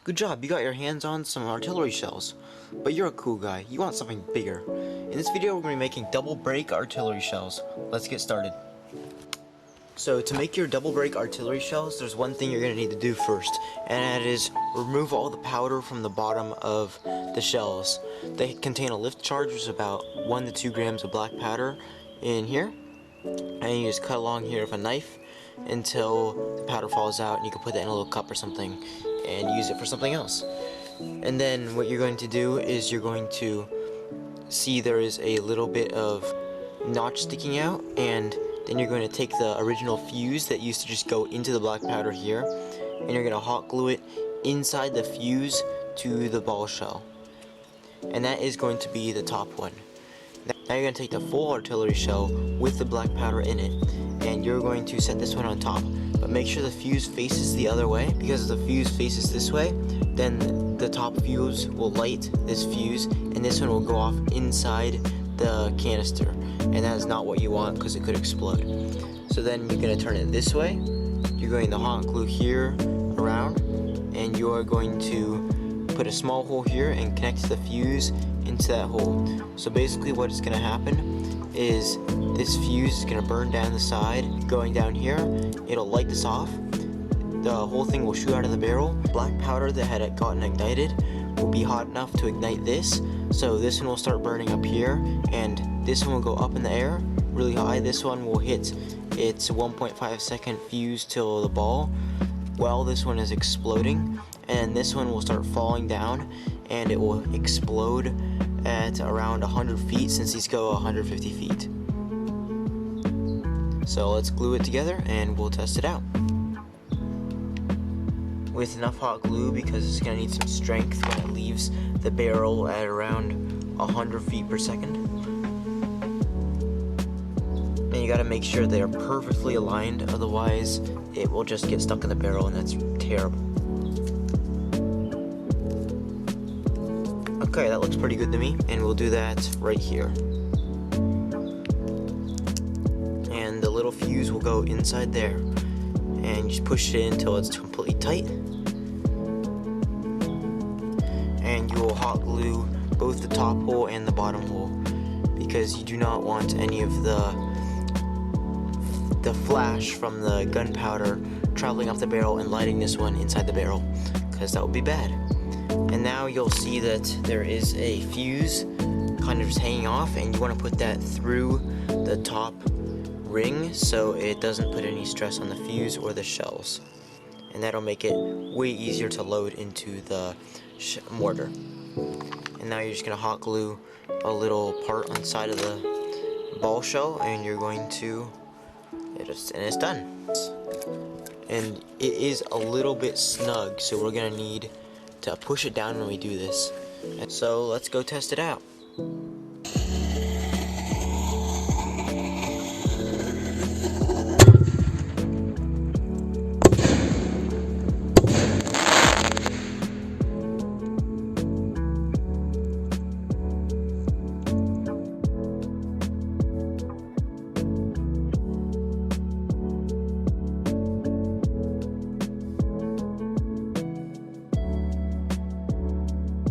Good job, you got your hands on some artillery shells. But you're a cool guy, you want something bigger. In this video we're going to be making double break artillery shells. Let's get started. So to make your double break artillery shells, there's one thing you're going to need to do first, and that is remove all the powder from the bottom of the shells. They contain a lift charge, which is about 1 to 2 grams of black powder in here, and you just cut along here with a knife until the powder falls out, and you can put that in a little cup or something and use it for something else. And then what you're going to do is you're going to see there is a little bit of notch sticking out, and then you're going to take the original fuse that used to just go into the black powder here, and you're going to hot glue it inside the fuse to the ball shell. And that is going to be the top one. Now you're going to take the full artillery shell with the black powder in it, and you're going to set this one on top. But make sure the fuse faces the other way, because if the fuse faces this way, then the top fuse will light this fuse, and this one will go off inside the canister. And that is not what you want, because it could explode. So then you're going to turn it this way. You're going to hot glue here around, and you are going to put a small hole here and connect the fuse into that hole. So basically what is going to happen is this fuse is going to burn down the side, going down here. It'll light this off. The whole thing will shoot out of the barrel. Black powder that had gotten ignited will be hot enough to ignite this. So this one will start burning up here, and this one will go up in the air really high. This one will hit its 1.5 second fuse till the ball while this one is exploding, and this one will start falling down, and it will explode at around 100 feet since these go 150 feet. So let's glue it together and we'll test it out. With enough hot glue, because it's going to need some strength when it leaves the barrel at around 100 feet per second. And you got to make sure they are perfectly aligned, otherwise it will just get stuck in the barrel, and that's terrible. Okay, that looks pretty good to me, and we'll do that right here. And the little fuse will go inside there, and just push it in until it's completely tight. And you will hot glue both the top hole and the bottom hole, because you do not want any of the flash from the gunpowder traveling off the barrel and lighting this one inside the barrel, because that would be bad. And now you'll see that there is a fuse kind of just hanging off, and you want to put that through the top ring so it doesn't put any stress on the fuse or the shells, and that'll make it way easier to load into the mortar. And now you're just going to hot glue a little part on the side of the ball shell, and you're going to and it's done. And it is a little bit snug, so we're going to need to push it down when we do this. And so let's go test it out.